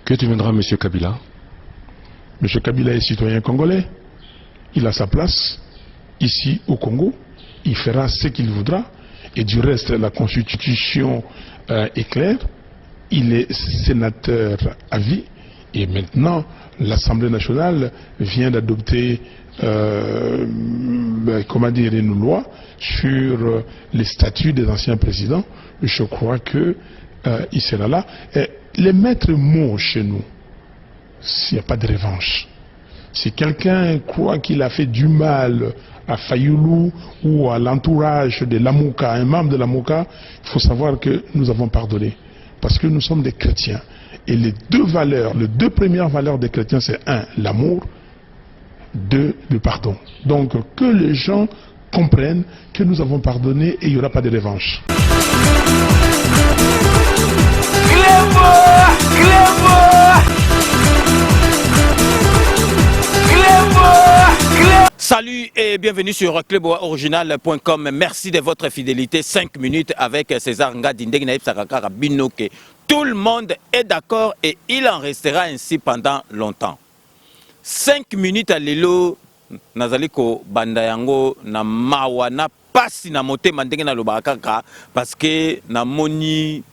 Que deviendra M. Kabila? M. Kabila est citoyen congolais. Il a sa place ici au Congo. Il fera ce qu'il voudra. Et du reste, la Constitution est claire. Il est sénateur à vie. Et maintenant, l'Assemblée nationale vient d'adopter une loi sur les statuts des anciens présidents. Je crois que il sera là. Et les maîtres mots chez nous, s'il n'y a pas de revanche. Si quelqu'un croit qu'il a fait du mal à Fayoulou ou à l'entourage de l'Amouka, un membre de l'Amouka, il faut savoir que nous avons pardonné. Parce que nous sommes des chrétiens. Et les deux premières valeurs des chrétiens, c'est un, l'amour, deux, le pardon. Donc que les gens comprennent que nous avons pardonné et il n'y aura pas de revanche. Salut et bienvenue sur cluboriginal.com. Merci de votre fidélité. 5 minutes avec César Ngadindeng Naïb Sakakara Binoke. Tout le monde est d'accord et il en restera ainsi pendant longtemps. 5 minutes à l'élo, Nazaliko Bandayango, na mawa, na pasi na motema ndenge na lobakaka, parce que na moni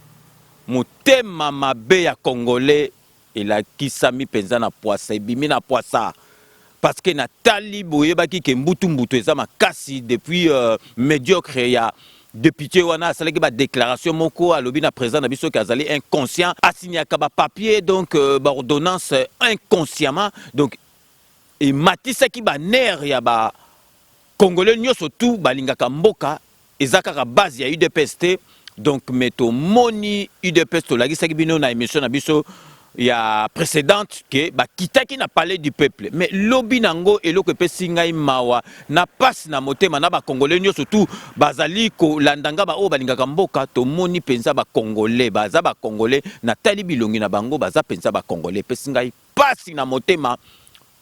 motema mabe ya Congolais, il a kisami penza na poisa, ebimi na poisa. Parce que Nathalie Boyebaki ke mbutu eza makasi depuis médiocre ya député wana salaki ba déclaration moko alobi na président na biso kazali inconscient assigné ba papier donc ba ordonnance inconsciemment donc et matisa ki ba ner ya ba congolais nyoso tout balingaka mboka ezaka base ya UDPS donc meto moni UDPS to lagi saki bino na émission na biso il y a précédente que bah kitaki na parlé du peuple mais lobi nango eloko pesi ngai mawa na passe na motema na ba congolais nyo surtout bazali ko landanga ba o balingaka mboka to moni penza ba congolais baza ba congolais na tali bilongi na bango baza penza ba congolais pesi ngai passe na motema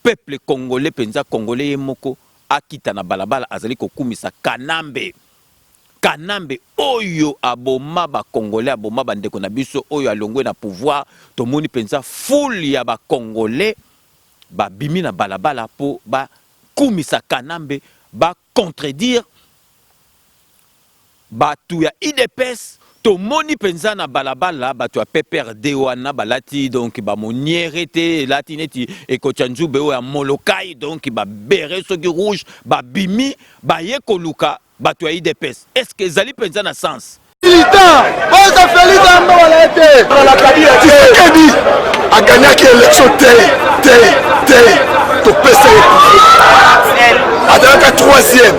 peuple congolais penza congolais moko akita na balabala azali ko kumisa Kanambe oyo aboma ba congolais aboma bandeko na biso oyo alongwe na pouvoir to moni penza full ya ba congolais ba bimi na balabala po ba kumisa Kanambe ba contredire ba tu ya IDPS to moni penza na balabala ba tu ya PPRD wana balati donc ba monierete lati neti ekochanju be ya molokai donc ba bere soki rouge ba bimi ba yekoluka bato ya IDPS. Est-ce que Zali penza na sens? Militant, on a fait l'idée on a été dans la cabine. Tshisekedi a gagné l'élection to pesa adaka troisième.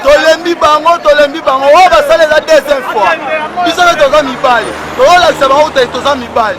Tolembi bango, on va faire la deuxième fois. Ils sont dans un mibali. On a ça va dans un mibali.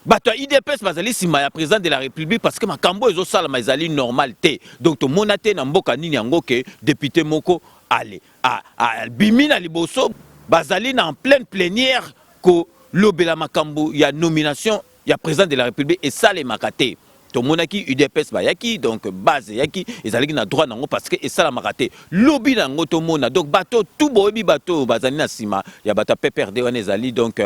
Bato IDPS bazali sima ya président de la République parce que makambo ezo sala mazali normalité. Donc to monate na mboka nini yango ke député moko ale a bimina liboso bazali na en pleine plénière ko lobela makambo ya nomination ya président de la République et ça les makate. To monaki UDPS bayaki donc base yaki ezali na droit nango parce que et ça la makate. Lobi nango to mona donc bato tout boyebi bato bazali na sima ya bata PPRD wana ezali donc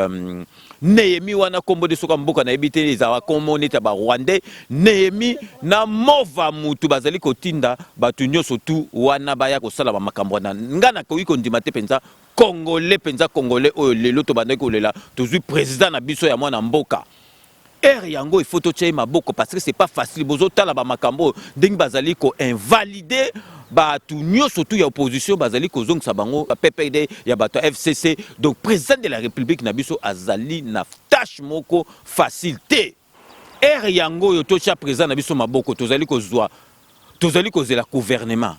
Nehemi wana kombo de soka mboka na ebité ezawa kombo neta ba Rwandais Nehemi na mova mutu bazali kotinda batu nyoso tu wana baya ko sala ba makambo na ngana ko iko ndima te penza congolais oyo lelo to bandeko lela tozui président na biso ya mwana mboka yango il faut toche maboko parce que c'est pas facile bozo tala ba makambo ndenge bazali ko invalider batu nyoso tu ya opposition bazali ko zongisa bango PPD ya bato FCC donc président de la République na biso azali na tâche moko facilité yango yo tocha président na biso maboko tozali ko zwa tozali kozela gouvernement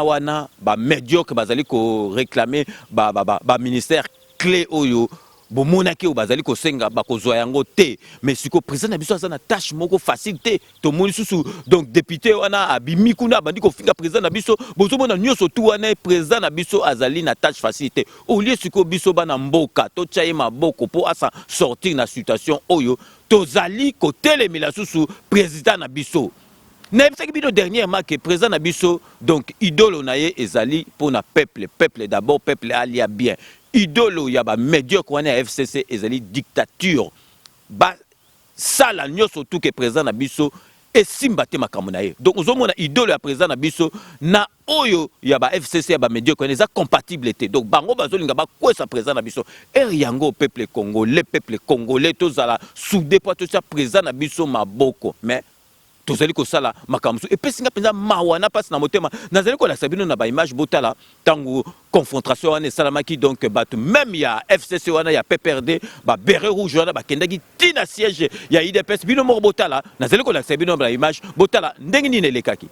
wana ba médiocre bazali ko réclamer ba ministère clé oyo bomonaki o bazali kosenga bakozwa yango te mais siko président na biso aza na tâche moko facile te tomoni susu donc député wana abimi kuna bandi kofinga président na biso bozomona nyonso tu wana président na biso azali na tâche facile te au lieu siko biso bana mboka totya ye maboko po asa sortir na situation oyo tozali kotelemela susu président na biso na ebisaki bino dernièrement que président na biso donc idole na ye ezali pona peuple d'abord peuple alia bien idolo ya ba médiocre wana ya FCC ezali dictature ba sala nyonso tout que président na biso esimba te makambo na ye donc ozomona idolo ya président na biso na oyo ya ba FCC ya ba médiocre eza compatible te donc bango bazolinga bakwesa président na biso yango peuple congolais tozala soudé po to président na biso maboko mais tozali kosala makambo et puis singa penza mawana passe na motema nazali ko la sabino na ba image botala tango confrontation wana salamaki donc bato même ya FCC wana ya PPRD ba beret rouge wana ba kendaki tina siège ya IDPS bino mo botala nazali ko la sabino na image botala ndenge nini lekaki.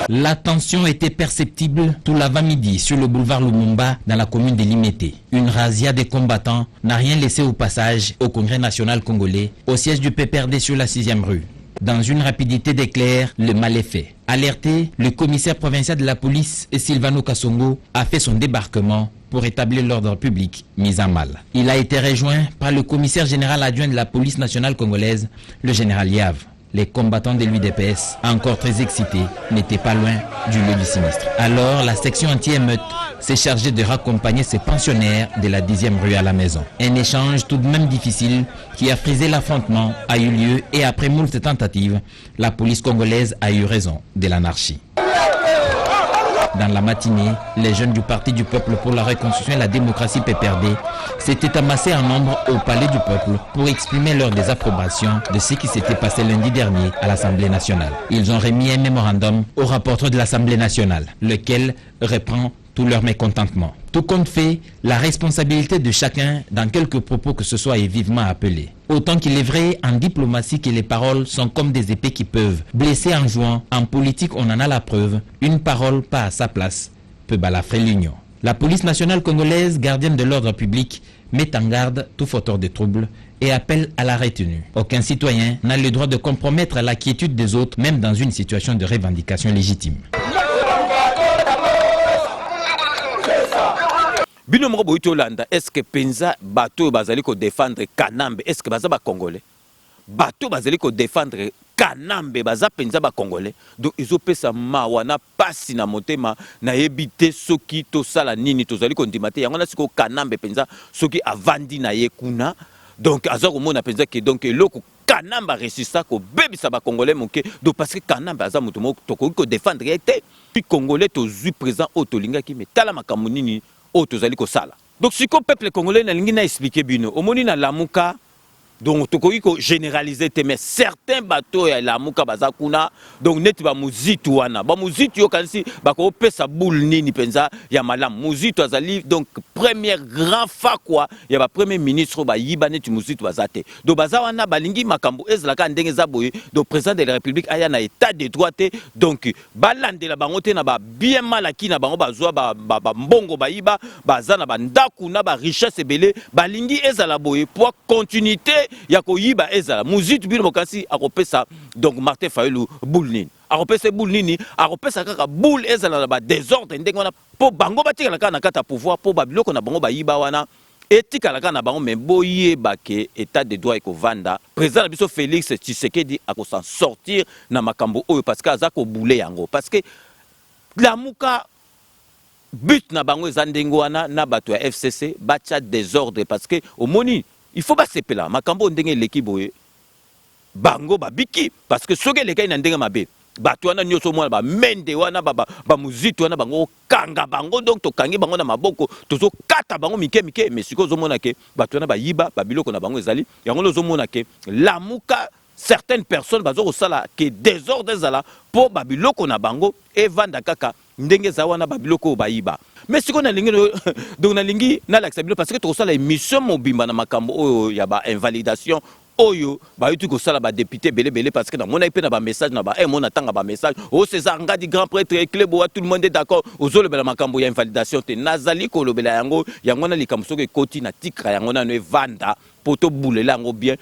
La tension était perceptible tout l'avant-midi sur le boulevard Lumumba dans la commune de Limete. Une razzia des combattants n'a rien laissé au passage au Congrès national congolais au siège du PPRD sur la 6e rue. Dans une rapidité d'éclair, le mal est fait. Alerté, le commissaire provincial de la police, Silvano Kassongo, a fait son débarquement pour établir l'ordre public mis à mal. Il a été rejoint par le commissaire général adjoint de la police nationale congolaise, le général Yav. Les combattants de l'UDPS, encore très excités, n'étaient pas loin du lieu du sinistre. Alors, la section anti-émeute s'est chargée de raccompagner ces pensionnaires de la 10e rue à la maison. Un échange tout de même difficile qui a frisé l'affrontement a eu lieu et après moult tentatives, la police congolaise a eu raison de l'anarchie. Dans la matinée, les jeunes du Parti du Peuple pour la Reconstruction et la Démocratie PPRD s'étaient amassés en nombre au Palais du Peuple pour exprimer leur désapprobation de ce qui s'était passé lundi dernier à l'Assemblée nationale. Ils ont remis un mémorandum au rapporteur de l'Assemblée nationale, lequel reprend tout leur mécontentement. Tout compte fait, la responsabilité de chacun dans quelques propos que ce soit est vivement appelée. Autant qu'il est vrai en diplomatie que les paroles sont comme des épées qui peuvent blesser en jouant. En politique, on en a la preuve. Une parole pas à sa place peut balafrer l'union. La police nationale congolaise, gardienne de l'ordre public, met en garde tout fauteur de troubles et appelle à la retenue. Aucun citoyen n'a le droit de compromettre la quiétude des autres, même dans une situation de revendication légitime. Bino moko boito landa est-ce que penza bato bazali ko défendre Kanambe est-ce que baza ba congolais bato bazali ko défendre Kanambe baza penza ba congolais donc ils ont pesa mawana pasi na motema na yebite soki to sala nini tozali ko ndimate yango na siko Kanambe penza soki avandi na ye kuna donc azako mona penza que donc eloko Kanamba resista ko bebisa ba congolais moke donc parce que Kanamba aza muto moko to ko défendre été puis congolais to zui présent otolinga ki metala makambo nini tozali ko sala donc si ko peuple congolais na lingi na expliquer bino omoni na lamuka donc tokoki ko généraliser te mais certains bateaux ya lamuka baza kuna donc neti ba muzitu wana ba muzitu yo kanisi bako pesa boule nini penza ya malam muzitu azali donc premier grand fa quoi ya ba premier ministre ba yiba neti muzitu bazate donc baza wana balingi makambo ezala ka ndenge za boye donc président de la république aya na état de droit te donc balandela bango te na ba bien malaki na bango bazwa ba mbongo ba yiba baza na ba ndaku na ba richesse belé balingi ezala boye pour continuité ya ko yiba ezala muzitu bino mokasi akopesa donc Martin Fayulu boule nini akopesa boule nini akopesa kaka boule ezala na ba désordre ndenge wana po bango batikala kaka na kata pouvoir po babiloko na bango bayiba wana etikala kaka na bango mais boyeba ke état de droit eko vanda président na biso Félix Tshisekedi akosan sortir na makambo oyo parce que azako boule yango parce que lamuka but na bango eza ndenge wana na bato ya FCC bacha désordre parce que omoni il faut pas sepela makambo ndenge leki boye bango babiki parce que soke lekai na ndenge mabe bato wana nyoso mwana ba mende wana ba muzitu wana bango kanga bango donc to kangi bango na maboko tozo kata bango mike mais siko zo mona ke bato wana ba yiba ba biloko na bango ezali yango zo mona ke lamuka certaines personnes bazo ko sala ke désordre ezala po ba biloko na bango evanda kaka ndenge za wana ba biloko ba yiba mais si on a lingi donc na lingi na l'accès parce que tout ça la émission mobimba na makambo oyo ya ba invalidation oyo ba yutu ko sala ba député belé parce que na mona ipe na ba message na ba mon atanga ba message o César Ngadi grand prêtre Clébo tout le monde est d'accord ozolo bela makambo ya invalidation te nazali ko lobela yango na likamso ke koti na tikra yango na no vanda poto boulela yango bien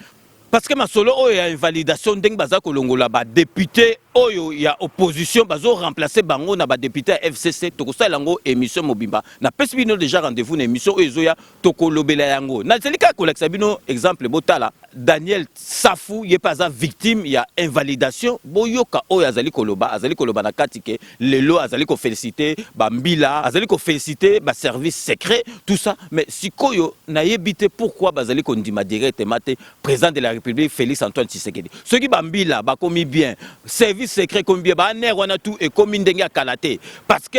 parce que ma solo oyo ya invalidation ndeng baza ko longola ba député oyo ya opposition bazo remplacer bango na ba député FCC to ko sala yango émission mobimba na pesbino déjà rendez-vous na émission oyo zoya to ko lobela yango na zelika ko laksa bino exemple botala Daniel Safou ye pas victime ya invalidation boyoka oyo azali koloba na katike lelo azali ko féliciter ba mbila azali ko féliciter ba service secret tout ça mais sikoyo na yebite pourquoi bazali ko ndima direct mate président de la République Félix Antoine Tshisekedi ceux qui ba mbila ba komi bien service secret comme bien ba ner wana tout et comme ndenge ya kalate parce que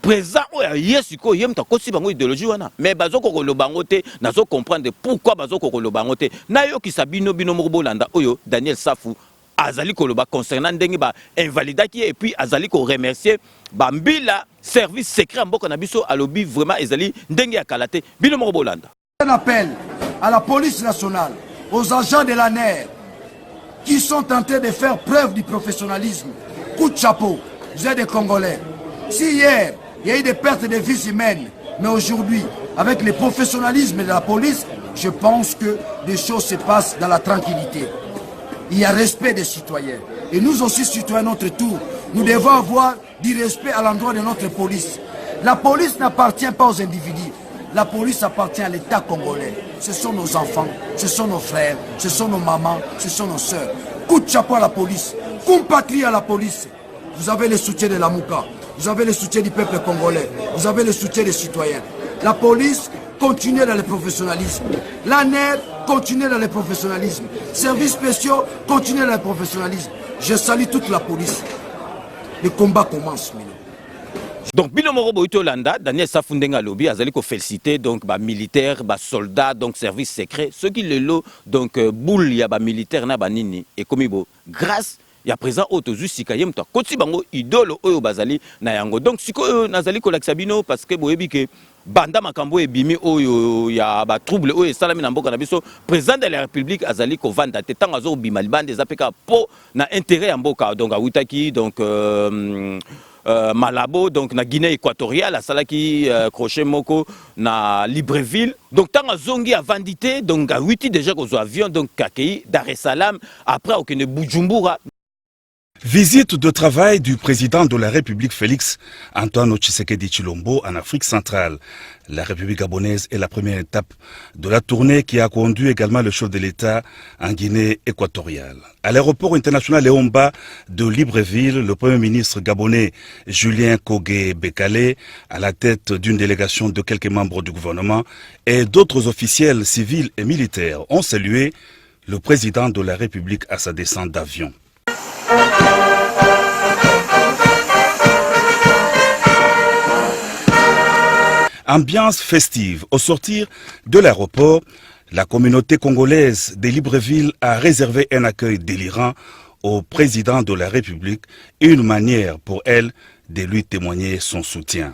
président oya yesiko yem ta kosi bango idéologie wana mais bazoko ko lobango te nazo comprendre pourquoi bazoko ko lobango te na yo ki sabino bino mo bolanda oyo Daniel Safou azali ko loba concernant ndenge ba invalidaki et puis azali ko remercier ba mbila service secret mboka na biso alobi vraiment ezali ndenge ya kalate bino mo bolanda. Un appel à la police nationale, aux agents de la NER qui sont tentés de faire preuve du professionnalisme. Coup de chapeau, vous êtes des Congolais. Si hier il y a eu des pertes de vies humaines, mais aujourd'hui, avec le professionnalisme de la police, je pense que des choses se passent dans la tranquillité. Il y a respect des citoyens. Et nous aussi, citoyens, à notre tour, nous devons avoir du respect à l'endroit de notre police. La police n'appartient pas aux individus. La police appartient à l'État congolais. Ce sont nos enfants, ce sont nos frères, ce sont nos mamans, ce sont nos sœurs. Coup de chapeau à la police, compatriotes à la police. Vous avez le soutien de la Mouka. Vous avez le soutien du peuple congolais. Vous avez le soutien des citoyens. La police continue dans le professionnalisme. La NER continue dans le professionnalisme. Services spéciaux continuent dans le professionnalisme. Je salue toute la police. Le combat commence, Mino. Donc bino moro boito landa Daniel Safou ndenga lobi azali ko féliciter donc ba militaire ba soldat donc service secret ceux qui le lot donc boule ya ba militaire na ba nini et comme bo grâce ya présent autozu sikaye mto koti bango idolo oyo bazali na yango donc siko nazali ko laksa bino parce que boyebi ke banda makambo ebimi oyo ya ba trouble oyo salami na mboka na biso président de la République azali ko vanda te tanga zo bima libande zapeka po na intérêt ya mboka donc awutaki donc Malabo donc na Guinée équatoriale asalaki crochet moko na Libreville donc tanga zongi a vandité donc a witi déjà ko zo avion donc kakei Dar es Salaam après okene Bujumbura. Visite de travail du président de la République Félix Antoine Tshisekedi Tshilombo en Afrique centrale. La République gabonaise est la première étape de la tournée qui a conduit également le chef de l'État en Guinée équatoriale. À l'aéroport international Léomba de Libreville, le Premier ministre gabonais Julien Kogé Bekale, à la tête d'une délégation de quelques membres du gouvernement et d'autres officiels civils et militaires ont salué le président de la République à sa descente d'avion. Ambiance festive. Au sortir de l'aéroport, la communauté congolaise de Libreville a réservé un accueil délirant au président de la République, une manière pour elle de lui témoigner son soutien.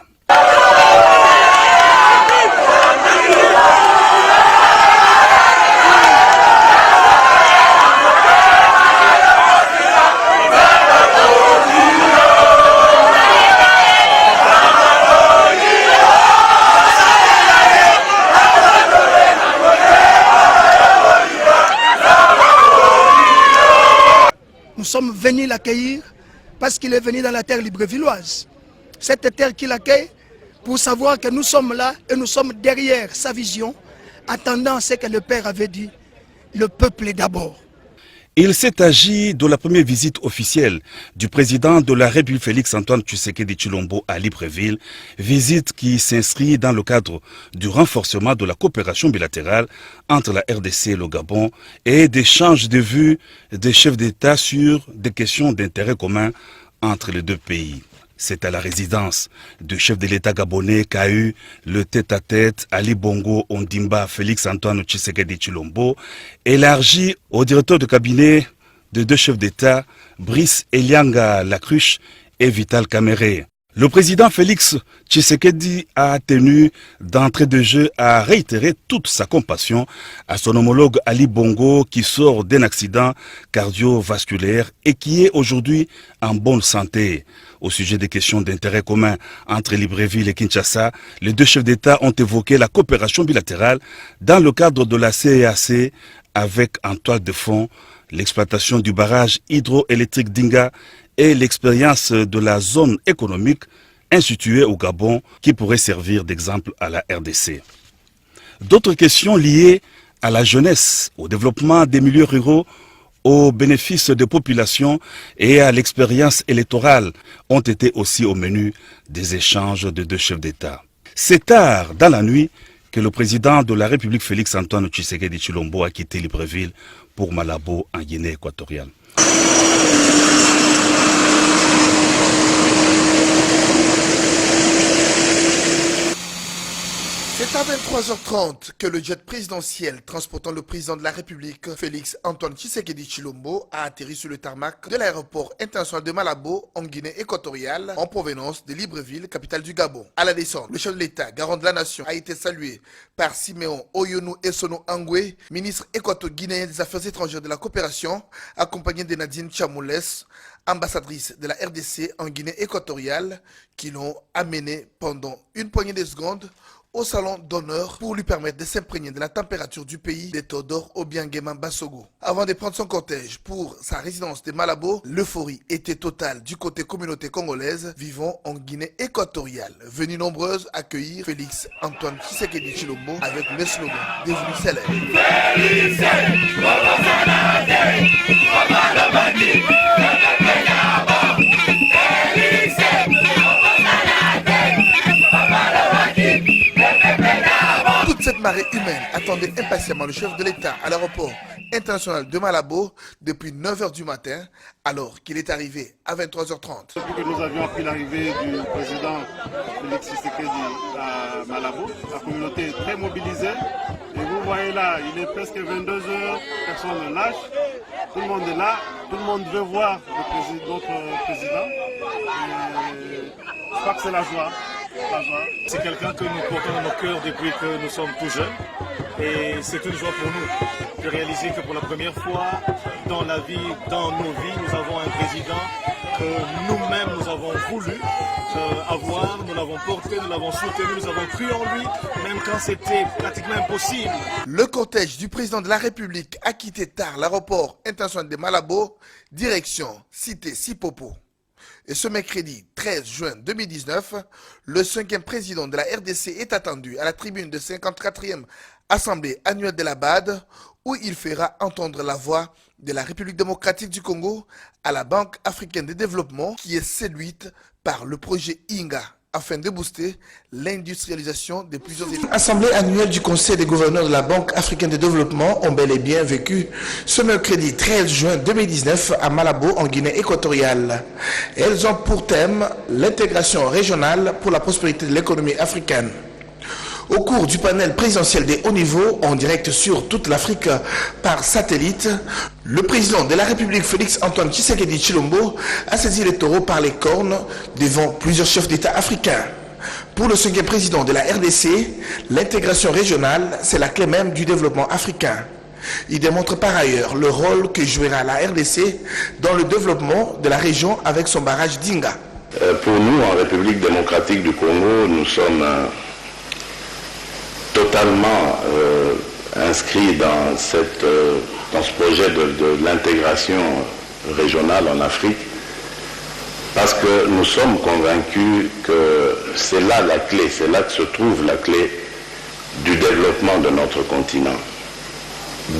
Nous sommes venus l'accueillir parce qu'il est venu dans la terre librevilloise. Cette terre qui l'accueille pour savoir que nous sommes là et nous sommes derrière sa vision, attendant ce que le Père avait dit, le peuple d'abord. Il s'est agi de la première visite officielle du président de la République Félix Antoine Tshisekedi Tshilombo à Libreville, visite qui s'inscrit dans le cadre du renforcement de la coopération bilatérale entre la RDC et le Gabon et d'échanges de vues des chefs d'État sur des questions d'intérêt commun entre les deux pays. C'est à la résidence du chef de l'État gabonais qu'a eu le tête-à-tête Ali Bongo Ondimba Félix Antoine Tshisekedi Tshilombo, élargi au directeur de cabinet de deux chefs d'État, Brice Elianga Lacruche et Vital Kamere. Le président Félix Tshisekedi a tenu d'entrée de jeu à réitérer toute sa compassion à son homologue Ali Bongo qui sort d'un accident cardiovasculaire et qui est aujourd'hui en bonne santé. Au sujet des questions d'intérêt commun entre Libreville et Kinshasa, les deux chefs d'État ont évoqué la coopération bilatérale dans le cadre de la CEAC avec en toile de fond l'exploitation du barrage hydroélectrique d'Inga et l'expérience de la zone économique instituée au Gabon qui pourrait servir d'exemple à la RDC. D'autres questions liées à la jeunesse, au développement des milieux ruraux, aux bénéfices des populations et à l'expérience électorale ont été aussi au menu des échanges de deux chefs d'État. C'est tard dans la nuit que le président de la République Félix Antoine Tshisekedi Tshilombo a quitté Libreville pour Malabo en Guinée équatoriale. C'est à 23h30 que le jet présidentiel transportant le président de la République, Félix Antoine Tshisekedi Tshilombo, a atterri sur le tarmac de l'aéroport international de Malabo, en Guinée équatoriale, en provenance de Libreville, capitale du Gabon. À la descente, le chef de l'État, garant de la nation, a été salué par Siméon Oyonou Essono Angwe, ministre équato-guinéen des Affaires étrangères de la coopération, accompagné de Nadine Chamoules, ambassadrice de la RDC en Guinée équatoriale, qui l'ont amené pendant une poignée de secondes au salon d'honneur pour lui permettre de s'imprégner de la température du pays de Todor Obiangema Bassogo. Avant de prendre son cortège pour sa résidence de Malabo, l'euphorie était totale du côté communauté congolaise vivant en Guinée équatoriale, venue nombreuse accueillir Félix Antoine Tshisekedi Tshilombo avec le slogan devenu célèbre. Toute cette marée humaine attendait impatiemment le chef de l'État à l'aéroport international de Malabo depuis 9h du matin, alors qu'il est arrivé à 23h30. Depuis que nous avions appris l'arrivée du président Félix Tshisekedi à Malabo, la communauté est très mobilisée. Et vous voyez là, il est presque 22h, personne ne lâche. Tout le monde est là, tout le monde veut voir notre président. Et je crois que c'est la joie. C'est quelqu'un que nous portons dans nos cœurs depuis que nous sommes tout jeunes. Et c'est une joie pour nous de réaliser que pour la première fois dans la vie, dans nos vies, nous avons un président que nous-mêmes nous avons voulu avoir, nous l'avons porté, nous l'avons soutenu, nous avons cru en lui, même quand c'était pratiquement impossible. Le cortège du président de la République a quitté tard l'aéroport international de Malabo, direction Cité Sipopo. Et ce mercredi 13 juin 2019, le 5e président de la RDC est attendu à la tribune de 54e Assemblée annuelle de la BAD, où il fera entendre la voix de la République démocratique du Congo à la Banque africaine de développement, qui est séduite par le projet INGA, afin de booster l'industrialisation de plusieurs États. Assemblée annuelle du Conseil des gouverneurs de la Banque africaine de développement ont bel et bien vécu ce mercredi 13 juin 2019 à Malabo, en Guinée équatoriale. Elles ont pour thème l'intégration régionale pour la prospérité de l'économie africaine. Au cours du panel présidentiel des hauts niveaux, en direct sur toute l'Afrique par satellite, le président de la République Félix Antoine Tshisekedi Tshilombo a saisi les taureaux par les cornes devant plusieurs chefs d'État africains. Pour le 5e président de la RDC, l'intégration régionale, c'est la clé même du développement africain. Il démontre par ailleurs le rôle que jouera la RDC dans le développement de la région avec son barrage d'Inga. Pour nous, en République démocratique du Congo, nous sommes totalement inscrits dans ce projet de l'intégration régionale en Afrique, parce que nous sommes convaincus que c'est là la clé, c'est là que se trouve la clé du développement de notre continent.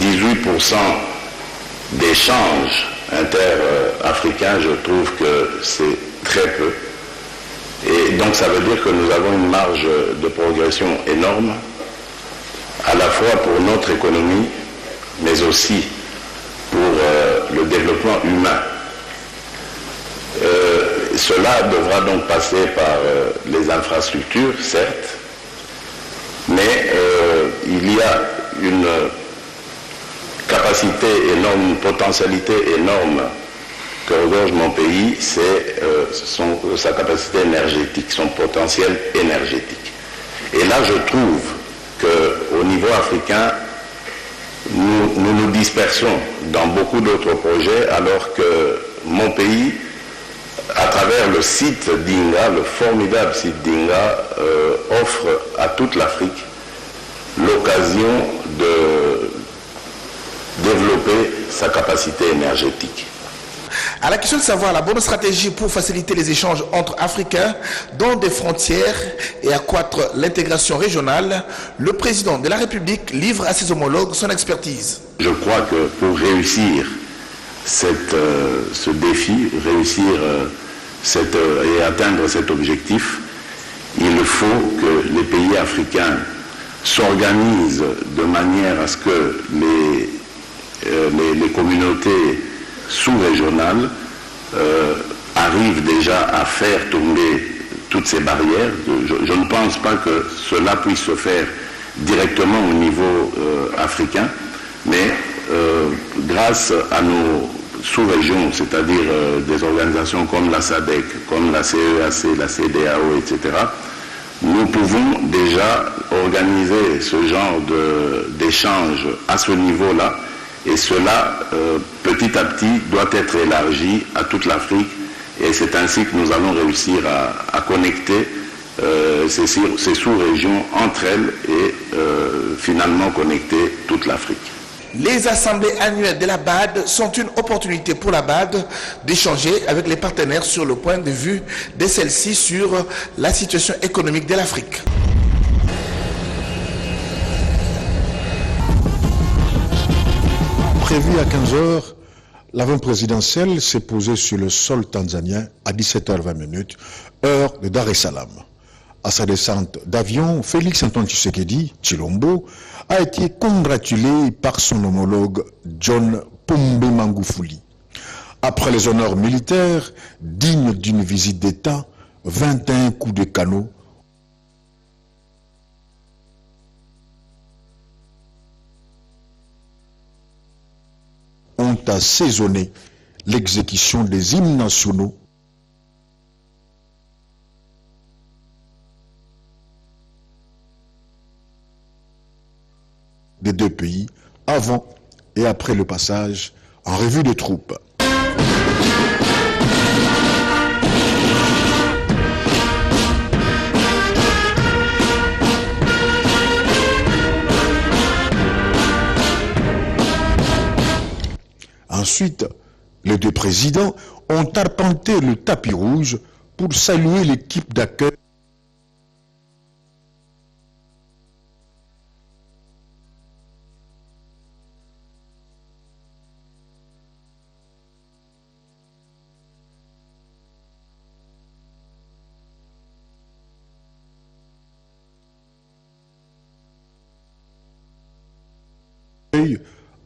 18% d'échanges inter-africains, je trouve que c'est très peu. Et donc ça veut dire que nous avons une marge de progression énorme, à la fois pour notre économie, mais aussi pour le développement humain. Cela devra donc passer par les infrastructures, certes, mais il y a une capacité énorme, une potentialité énorme que regorge mon pays, c'est sa capacité énergétique, son potentiel énergétique. Et là, je trouve qu'au niveau africain, nous nous dispersons dans beaucoup d'autres projets, alors que mon pays, à travers le site d'Inga, le formidable site d'Inga, offre à toute l'Afrique l'occasion de développer sa capacité énergétique. À la question de savoir la bonne stratégie pour faciliter les échanges entre Africains dans des frontières et accroître l'intégration régionale, le président de la République livre à ses homologues son expertise. Je crois que pour réussir ce défi, et atteindre cet objectif, il faut que les pays africains s'organisent de manière à ce que les communautés sous-régionales arrivent déjà à faire tomber toutes ces barrières. Je ne pense pas que cela puisse se faire directement au niveau africain, mais grâce à nos sous-régions, c'est-à-dire des organisations comme la SADC, comme la CEAC, la CEDEAO, etc., nous pouvons déjà organiser ce genre d'échange à ce niveau-là, et cela, petit à petit, doit être élargi à toute l'Afrique, et c'est ainsi que nous allons réussir à connecter ces sous-régions entre elles et finalement connecter toute l'Afrique. Les assemblées annuelles de la BAD sont une opportunité pour la BAD d'échanger avec les partenaires sur le point de vue de celles-ci sur la situation économique de l'Afrique. Prévu à 15h, l'avion présidentiel s'est posé sur le sol tanzanien à 17h20, heure de Dar es Salaam. À sa descente d'avion, Félix Antoine Tshisekedi Tshilombo a été congratulé par son homologue John Pombe Magufuli. Après les honneurs militaires, dignes d'une visite d'État, 21 coups de canon ont assaisonné l'exécution des hymnes nationaux des deux pays avant et après le passage en revue des troupes. Ensuite, les deux présidents ont arpenté le tapis rouge pour saluer l'équipe d'accueil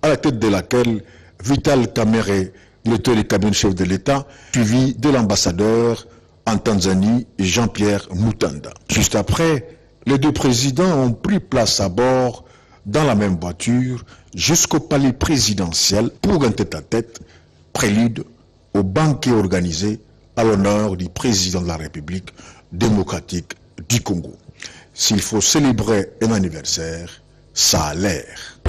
à la tête de laquelle Vital Kamerhe, directeur du cabinet chef de l'État, suivi de l'ambassadeur en Tanzanie, Jean-Pierre Mutanda. Juste après, les deux présidents ont pris place à bord dans la même voiture jusqu'au palais présidentiel pour un tête-à-tête, prélude au banquet organisé à l'honneur du président de la République démocratique du Congo. S'il faut célébrer un anniversaire, ça a l'air.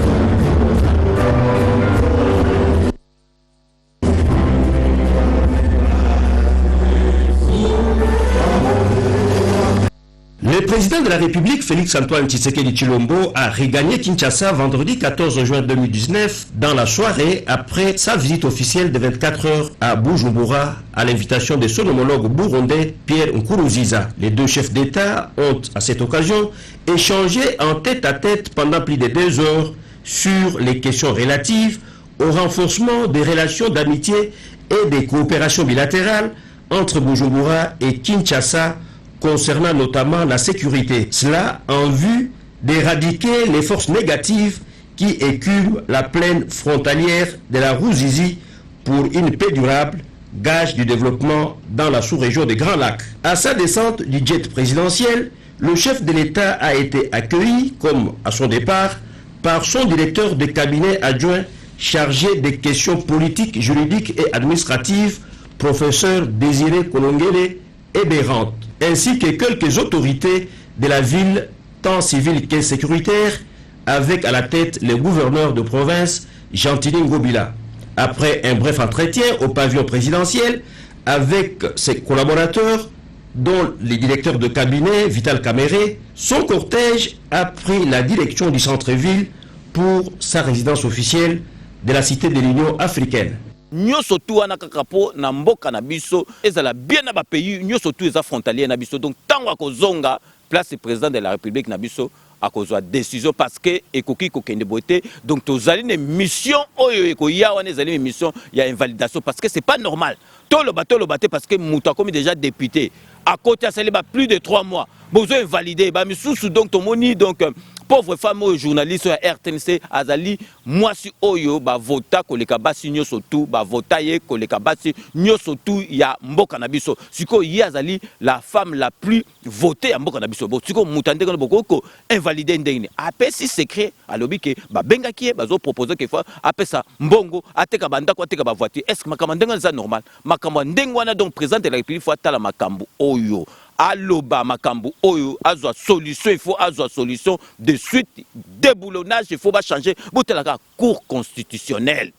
Le président de la République, Félix Antoine Tshisekedi Tshilombo, a regagné Kinshasa vendredi 14 juin 2019 dans la soirée après sa visite officielle de 24 heures à Bujumbura à l'invitation de son homologue burundais Pierre Nkurunziza. Les deux chefs d'État ont à cette occasion échangé en tête-à-tête pendant plus de 2 heures sur les questions relatives au renforcement des relations d'amitié et des coopérations bilatérales entre Bujumbura et Kinshasa concernant notamment la sécurité. Cela en vue d'éradiquer les forces négatives qui écument la plaine frontalière de la Ruzizi pour une paix durable, gage du développement dans la sous-région des Grands Lacs. À sa descente du jet présidentiel, le chef de l'État a été accueilli, comme à son départ, par son directeur de cabinet adjoint chargé des questions politiques, juridiques et administratives, professeur Désiré Kolongele et Bérante, ainsi que quelques autorités de la ville, tant civiles que sécuritaires, avec à la tête le gouverneur de province, Gentili Ngobila. Après un bref entretien au pavillon présidentiel avec ses collaborateurs, dont le directeur de cabinet Vital Kamere, son cortège a pris la direction du centre-ville pour sa résidence officielle de la cité de l'Union africaine. Nyoso tu wana kakapo na mboka na biso ezala bien na ba pays nyoso tu eza frontalier na biso, donc tango akozonga place président de la République na biso akozwa décision parce que ekoki kokende boité, donc tozali une mission oyo ekoya wana ezali une mission ya invalidation parce que c'est pas normal to lo baté parce que muta comme déjà député à côté ça ba plus de 3 mois besoin invalider ba misusu, donc tomoni donc pauvre femme ou journaliste à RTNC azali mwasi oyo ba vota koleka basi nyoso tu ba vota ye koleka basi nyoso tu ya mboka na biso siko ye azali la femme la plus votée ya mboka na biso bo siko mutande ko boko invalider ndenge apesi secret alobi ke ba benga ki bazo proposer que fois apesa mbongo ateka bandako ateka ba voiture, est-ce que makambo ndenge ça normal makambo ndenge wana, donc président de la République faut atala makambo oyo aloba makambu oyo azwa solution, il faut azwa solution de suite, déboulonnage, il faut pas changer botelaka cour constitutionnelle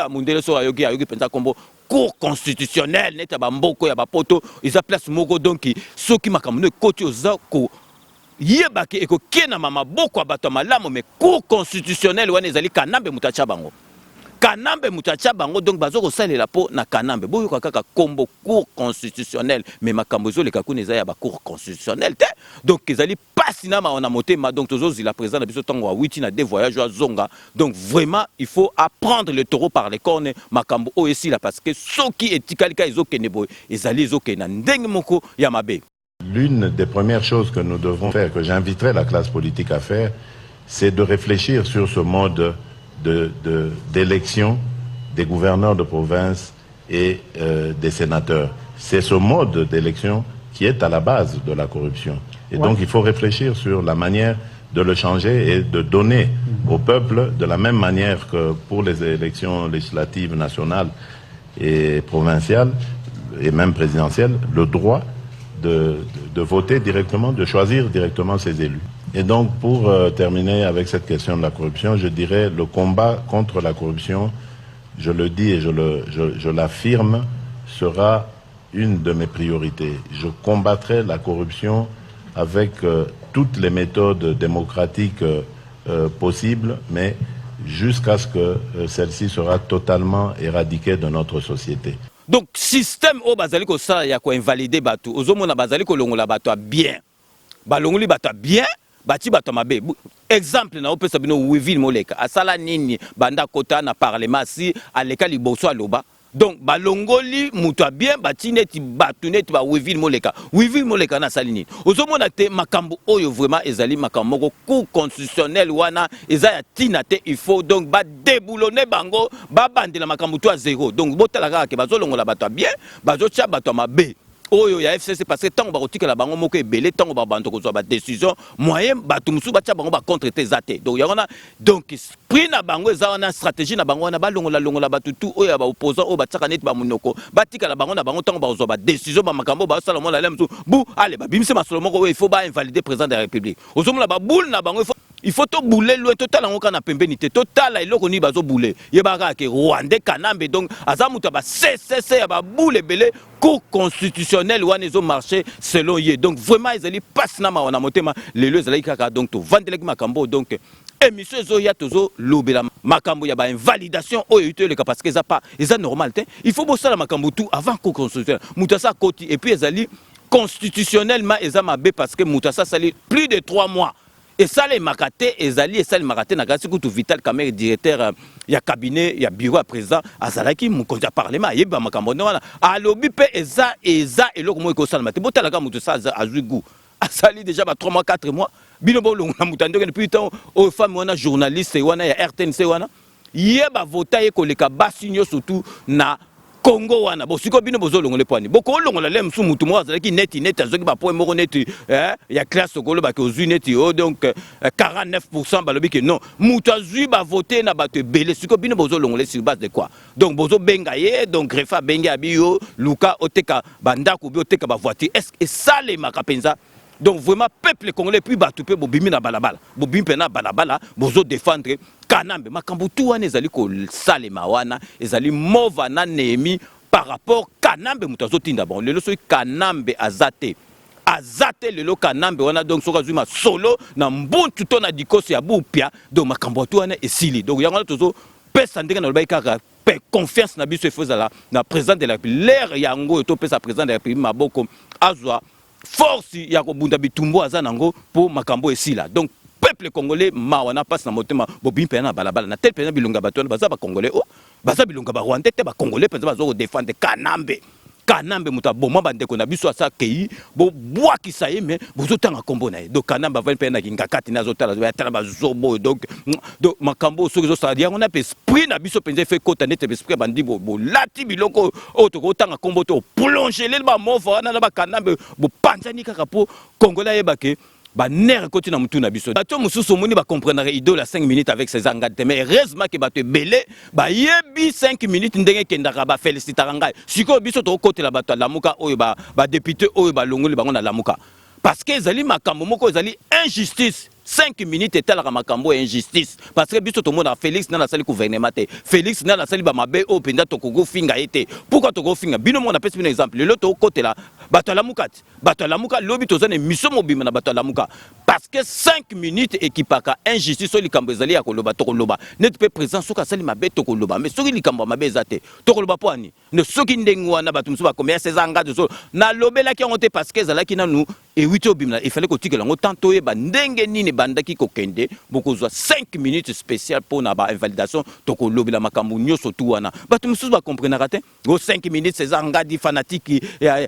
mundele so ayoki penza kombo cour constitutionnelle neta ba mboko ya ba poto isa place moko, donc soki makambu ne koti oza ko yebaki eko kena mama boko abato malamu, mais cour constitutionnelle wana ezali kanambe mutacha bango kanambe mutacha bango, donc bazo ko salela po na kanambe boyo kaka kombo cour constitutionnelle, mais makambo zo le kakune eza ya ba cour constitutionnelle te, donc ezali pasi na ma on a motema, donc tozo la président na biso tango wa 8 na des voyages à zonga, donc vraiment il faut apprendre le taureau par les cornes makambo o ici là parce que soki etikalika ezo kenebo ezali ezo kena ndenge moko ya mabe. L'une des premières choses que nous devons faire, que j'inviterai la classe politique à faire, c'est de réfléchir sur ce mode d'élection des gouverneurs de province et des sénateurs. C'est ce mode d'élection qui est à la base de la corruption. Et donc il faut réfléchir sur la manière de le changer et de donner au peuple, de la même manière que pour les élections législatives nationales et provinciales, et même présidentielles, le droit de voter directement, de choisir directement ses élus. Et donc, pour terminer avec cette question de la corruption, je dirais le combat contre la corruption, je le dis et je l'affirme, sera une de mes priorités. Je combattrai la corruption avec toutes les méthodes démocratiques possibles, mais jusqu'à ce que celle-ci sera totalement éradiquée de notre société. Donc, système au bazali ko ça ya ko invalider batu, ozomona bazali ko longola batu bien. Balongoli batu bien. Bati bato mabe exemple na opesa bino Wivin Moleka asala nini banda kota na parlement si aleka liboso aloba, donc balongoli muto bien bati neti batu neti ba Wivin Moleka na sali nini ozomona te makambo oyo vraiment ezali makambo moko cour constitutionnel wana eza ya tina te, il faut donc ba déboulonner bango ba bandela makambo to a zéro, donc botala kaka ke bazolongola bato bien bazotia bato mabe oyo ya FCC parce que tant ba kotika la bango moko ebele tant ba banto ko ba décision moyen bato musu ba tia bango ba contre tes até, donc yona donc prix na bango eza na stratégie na bango na ba longola bato tout oyo ba opposant o ba tsaka net ba munoko ba tika la bango na bango tant ba zo ba décision ba makambo ba sala mo la lemsu bu allez ba bimse masolo moko il faut ba invalider président de la République ozomla ba boule na bango il faut to bouler loin total en kana pembenité total eloko ni bazo bouler yebaka ke Rwanda kanambe, donc azamuta ba CCC ba boule belé cour constitutionnel wana ezo marché selon ye, donc vraiment ezali passe na ma wana motema lelo ezali kaka, donc to vandeleki makambo, donc émission ezo ya tozo lobela makambo ya ba invalidation oyo iteleka parce que eza pas eza normal te, il faut bosala makambo tout avant cour constitutionnel mutasa koti, et puis ezali constitutionnellement eza mabe parce que mutasa sali plus de 3 mois. Et ça les makate ezali et ça les makate na kasi kutu Vital Kamere directeur ya cabinet ya bureau à président azalaki mukonza parlement yeba makambo wana alobi pe eza eloko mo ko sala mate botala ka mutu sa azuigu asali déjà ba 3 mois 4 mois bino bo longa mutando depuis temps aux femmes wana journaliste wana ya RTNC wana yeba vota ye koleka basi nyo surtout na Congo wana bo siko bino bozo longole poani boko longola lem su mutu mo azalaki neti azoki ba point moko neti ya classe okolo ba ke ozu neti donc 49% balobi que non mutu azui ba voter na bato belé siko bino bozo longole sur base de quoi donc bozo benga ye donc refa benga biyo luka oteka bandako bi oteka ba voiture est-ce que ça les makapenza. Donc vraiment peuple congolais puis batupé bobimi na balabala bobimi pena balabala bozo défendre kanambe makambo tu wana ezali ko salema wana ezali mova na nemi par rapport kanambe mutazo tinda bon lelo so kanambe azate lelo kanambe wana donc soka zuma solo na mbuntu to na dikoso ya bupia donc makambo tu wana esili donc yango tozo pesa ndenge na lobai kaka pe confiance na biso efozala na président de la République l'air yango to pesa président de la République maboko azwa force ya kobunda bitumbo aza nango pour makambo esila donc peuple congolais mawana passe na motema bobimpe na balabala na tel pena bilunga bato baza ba congolais baza bilunga ba rwandais te ba congolais penza bazo défendre kanambe muta boma bandeko na biso asa kei bo bwakisa ye mais bozotanga kombo na ye donc kanambe va pena ngakati na zotala ya tala bazobo donc makambo soki zo sadia on a esprit na biso penza fait kota net esprit bandi bo lati biloko otoko tanga kombo to plonger le ba mova na ba kanambe bo panzani kaka po congolais yebake ba ner côté na mutu na biso bato mususu moni ba comprendre idole à 5 minutes avec ses angades mais heureusement que bato belé ba yebi 5 minutes ndenge kendaka ba féliciter ngai siko biso to côté la bato lamuka oyo ba député oyo ba longoli bango na lamuka parce que ezali makambo moko ezali injustice 5 minutes etalaka makambo injustice parce que biso to mona Félix na sali gouvernement te Félix na sali ba mabe o penda to kogo finga ete pourquoi to go finga bino mona pesi bino exemple le loto côté la bato la muka lobi to zane miso mobima na bato la muka parce que 5 minutes ekipaka injustice so likambo ezali ya koloba to koloba net pe présent soka sali mabe to koloba mais soki likambo mabe ezate to koloba poani ne soki ndengwa na bato muso ba combien ces engades so na lobela ki ngote parce que ezalaki nanu et 8 obimna il fallait ko tikela ngo tanto e ba ndenge nini bandaki ko kende bokozwa 5 minutes spécial pour na ba invalidation to ko lobela makambo nyoso tu wana bato muso ba comprendre te go 5 minutes ces engades fanatiques ya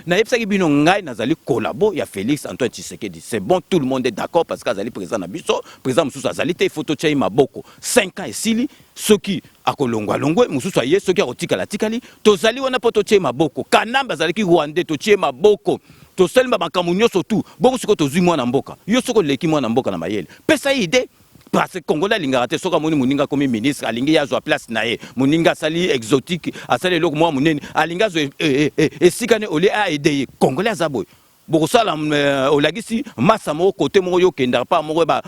na yebsaki bino ngai nazali collabo ya Félix Antoine Tshisekedi c'est bon tout le monde est d'accord parce que azali président na biso président mususu azali te photo tchai maboko 5 ans esili soki akolongwa longwe mususu aye soki akotikala tikali tozali wana poto tchai maboko kanamba azali ki Rwanda to tchai maboko to selma makambo nyoso tu boko siko tozwi mwana mboka yo soko leki mwana mboka na mayele pesa ide parce que Congolais lingara te soka moni muninga comme ministre alingi ya zo place na ye muninga sali exotique asali loko mwa munene alinga zo esikane ole a aider Congolais azaboy bokosala olagisi masa moko côté moko yo kenda pa moko ba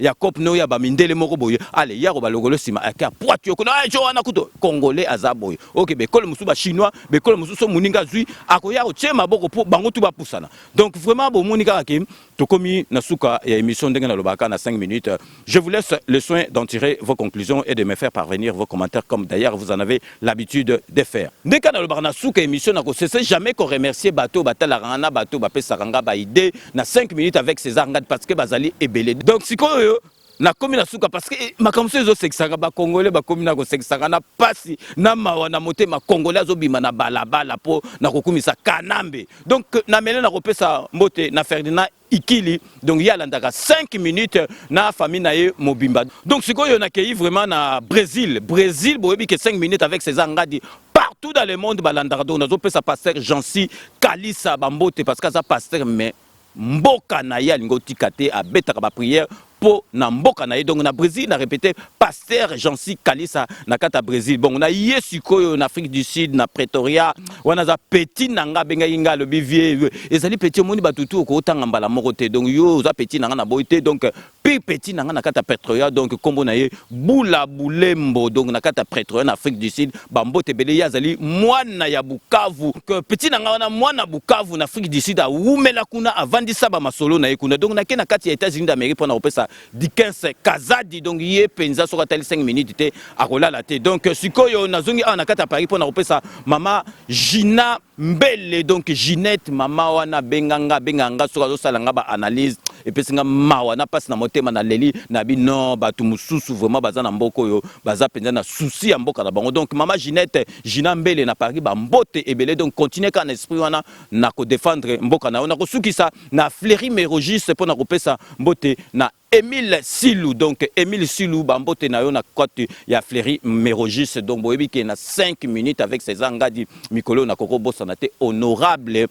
ya cop no ya ba mindele moko boye ale ya ko ba logolo sima aka poite yo ko na jo wana kuto Congolais azaboy OK be kole musu ba chinois be kole musu so muninga zui akoya o chema boko po bango tu ba pusana donc vraiment bo monika akim to komi na suka ya émission ndenga na lobaka na 5 minutes je vous laisse le soin d'en tirer vos conclusions et de me faire parvenir vos commentaires comme d'ailleurs vous en avez l'habitude de faire ndeka na lobaka na suka émission na ko cesse jamais qu'on remercier bateau batala rana bateau ba saranga ba idée na 5 minutes avec ces argades parce que bazali ebelé donc sikoyo na komi na suka parce que makamso ezo sexanga ba congolais ba komi na ko sexanga na pasi na mawa na motema congolais azobima na balabala po na kokumisa kanambe donc na mele na kopesa mbote na Ferdinand Ikili donc il y a landaka 5 minutes na famille na ye mobimba donc sikoyo na kei vraiment na Brésil boyebi que 5 minutes avec ces angadi partout dans le monde balandaka donc nazo pesa pasteur Jansi Kalisa bambote parce que ça pasteur mais mboka na ye alingo tikate abetaka ba prière po na mboka na ye donc na Brésil na répété pasteur Jansi Kalisa na kata Brésil bon na yesikoyo na Afrique du Sud na Pretoria wana za petit nanga benga inga le bivier ezali petit moni batutu ko tanga mbala moko te donc yo za petit nanga na boité donc pi petit nanga na kata Pretoria donc kombo na ye bula bulembo donc na kata Pretoria na Afrique du Sud bambote bele yazali mwana ya Bukavu que petit nanga wana mwana Bukavu na Afrique du Sud a umela kuna avandisa ba masolo na ye kuna donc na kena kati ya États-Unis d'Amérique pour na opesa Dickens Kazadi donc yé penza sur 5 minutes te akola la te donc sikoyo nazongi ana kata Paris pour na opesa mama Gina Mbele donc Ginette mama wana benganga sur zo salanga ba analyse et puis singa mawa na passe na motema na leli na bi non batu mususu vraiment baza na mboko yo baza penza na souci ya mboka na bango donc mama Ginette Gina Mbele na Paris ba mbote ebele donc continuer kan esprit wana na ko défendre mboka na ko sukisa na Fleury Mérogis pour na kopesa mbote na Émile Silou. Donc Émile Silou, Bambote Nayo na côte ya Fleury Mérogis. Donc boyebi qui na 5 minutes avec César Ngadi Mikolo na Koko Bosanate honorable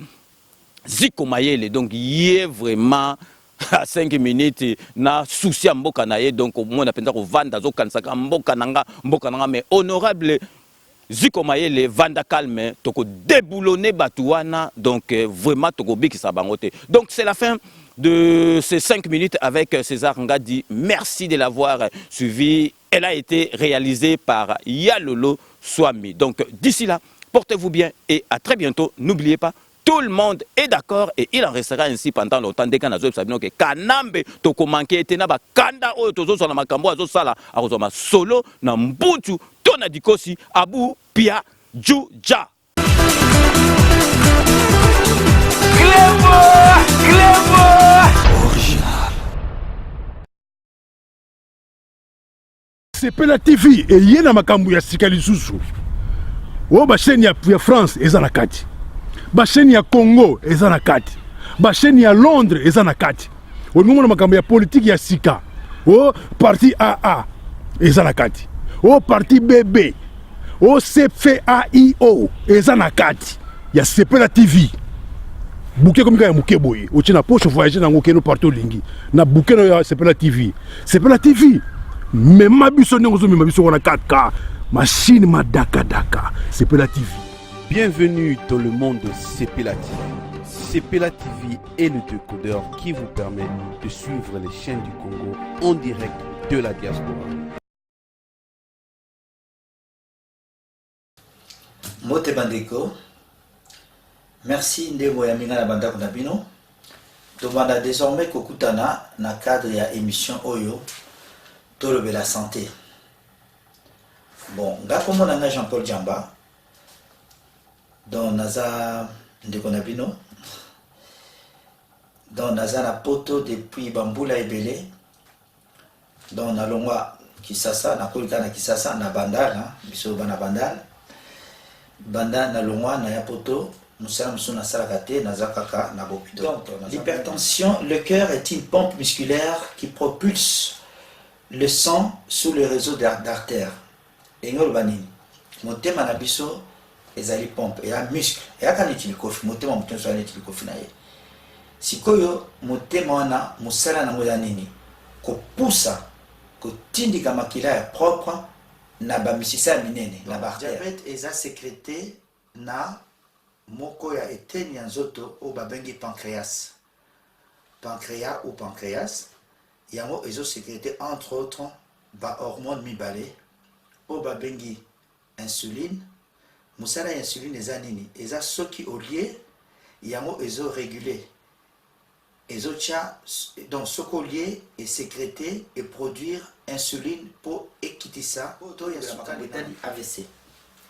Ziko Mayele. Donc il est vraiment à 5 minutes na souci mboka na ye. Donc au moins on a pensé ko vanda zo kansaka mboka nanga mais honorable Ziko Mayele vanda calme toko déboulonner batouana. Donc vraiment toko biki sa bangote. Donc c'est la fin de ces 5 minutes avec César Ngadi. Merci de l'avoir suivi. Elle a été réalisée par Yalolo Swami. Donc d'ici là, portez-vous bien et à très bientôt. N'oubliez pas, tout le monde est d'accord et il en restera ainsi pendant longtemps. Dès qu'on a que Kanambe toko manqué était na ba kanda o tozo sur la makambo azo sala arozoma solo na mbutu tona dikosi abu pia juja. Sepela TV et yena makambu ya sikali susu. O ba chaîne ya France eza na kati. Ba chaîne ya Congo eza na kati. Ba chaîne ya Londres eza na kati. O ngomona makambu ya politique ya sika. O parti AA eza na kati. O parti BB. O CFAIO eza na kati. Ya Sepela TV. Bouquet comme ya muke boye. O tina poche voyager na ngokeno partout lingi. Na bouquet ya Sepela TV. Sepela TV. Mais ma biso n'engozo mais ma biso on a 4K machine ma daka Sepela TV. Bienvenue dans le monde de Sepela TV. Sepela TV est le décodeur qui vous permet de suivre les chaînes du Congo en direct de la diaspora. Mote Bandeko, merci Ndemo Yaminga na Banda Konabino. Tomanda désormais kokutana na cadre ya émission Oyo. Tolobe la santé. Bon, nga comme on a Jean-Paul Djamba, dans Naza Ndekonabino, dans Naza na poto depuis Bamboula et Belé, dans Nalongwa Kisasa, na Kolika na Kisasa, na Bandal, biso bana Bandal, Banda Nalongwa na ya poto, Moussa Moussou na Salakate, Naza Kaka, na Bopito. Donc, l'hypertension, le cœur est une pompe musculaire qui propulse le sang sous le réseau d'artères. Et nous, motema na biso ezali pompe et un muscle. Et quand il kofi motema mutun so il kofi na ye. Sikoyo motema wana musala na ngoya nini? Ko poussa ko tindika makila propre na ba misisa minene na ba diabète eza sécrété na moko ya eteni nzoto o babengi pancréas. Pancréas ou pancréas. Yango ezo sécrété entre autres ba hormone mibale o ba bengi insuline musala insuline eza nini eza soki olié yango ezo régulé ezo tia donc soko lié et sécréter et produire insuline pour ekitisa to ya sukali AVC.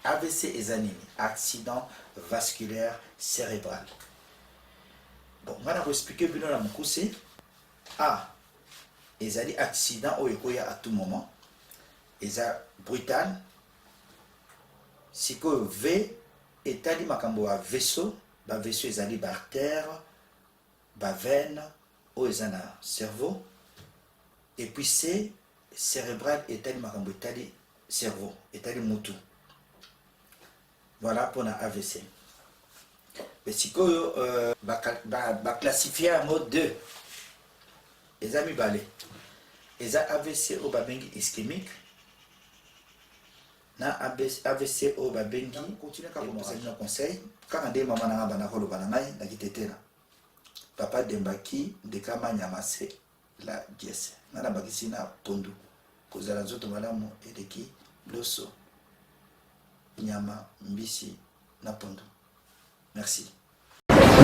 AVC eza nini accident vasculaire cérébral. Bon on va expliquer bino la mukuse ils ont dit accident au à tout moment. Ils ont brutal. Si que V est allé makambo à vaisseau, ba vaisseau ils ont dit artère, ba veine, ou ils ont un cerveau. Et puis C cérébral est allé makambo est allé cerveau, est allé mutu. Voilà pour la AVC. Mais si que ba classifié en mode 2. Les amis balé. Les AVC au babengi ischémique. Na AVC au babengi. Continue à proposer nos conseils. Quand on dit maman n'a pas de bananaï, n'a quitté là. Papa Dembaki de Kama Nyamase la dièse. N'a pas quitté na pondu. Cause la zoto madame et de qui loso. Nyama mbisi na pondu. Merci.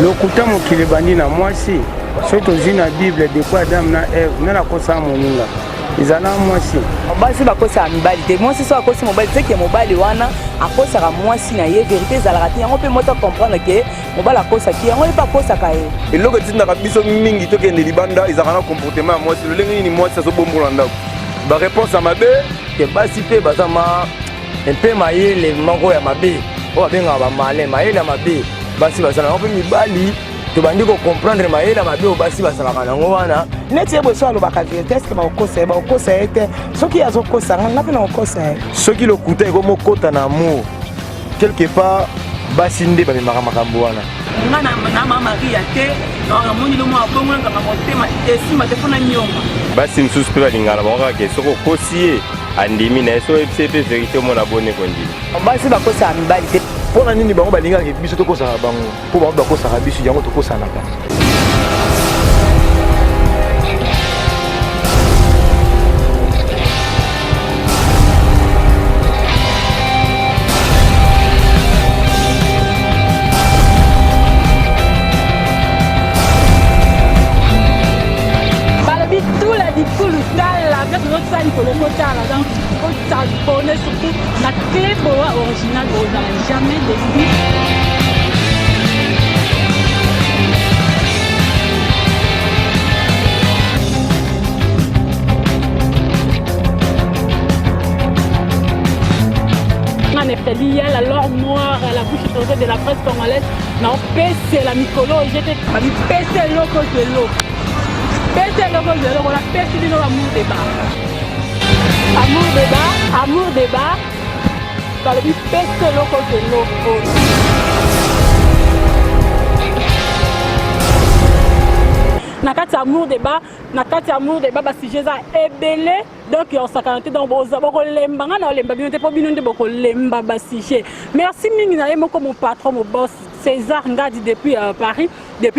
Lokuta mokili bandi na mwasi soto zina Bible de quoi Adam na Eve na la kosa moninga izana mwasi basi bakosa mibali te mwasi so akosi mobali te ke mobali wana akosa mwasi na ye vérité ezalaka te yango pe moto comprendre ke mobali akosa ki yango pas kosa ka ye eloko tinaka biso mingi tokende libanda ezalaka na comportement ya mwasi lolenge nini mwasi azobombola ndako ba réponse à mabe ke basi pe bazama un peu mayele moko ya mabe o abenga ba malin mayele ya mabe basi bazana mpe mibali tobandi comprendre mayela mabe obasi basalaka nango wana neti ye boso alobaka vérité eske bakokosa ye te soki azokosa nga mpe na kokosa ye soki lokuta ekomokota na amour quelque part basi nde bamemaka makambo wana nga na mamari ya te amoni lomo abongo nganga motema esima te mpona nyonga basi mosusu mpe balingana bango kaka soki okosi ye andimi na ye so oyebisa mpe vérité omona bone kondimi basi bakosaka mibali te mpona nini bango balingaka biso tokosaka bango mpo bango bakosaka biso yango tokosanaka surtout la clé boa originale on n'a jamais décidé. Alors moi, la bouche de la presse congolaise, non, c'est la micolo, j'étais pété loco de l'eau. Pété loco de l'eau, on a pété de l'eau amour débat. Amour débat, par le pété loco de l'eau. Nakati amour débat basi jeza ebele donc on s'accante donc boko lemba ngana lemba bino te po bino nde boko lemba basi je merci mingi na yemo comme mon patron mon boss César Ngadi depuis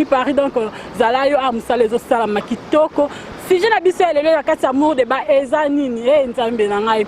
Paris donc zalayo amsa les osala makitoko si je na biso elele nakati amour débat eza nini nzambe na ngai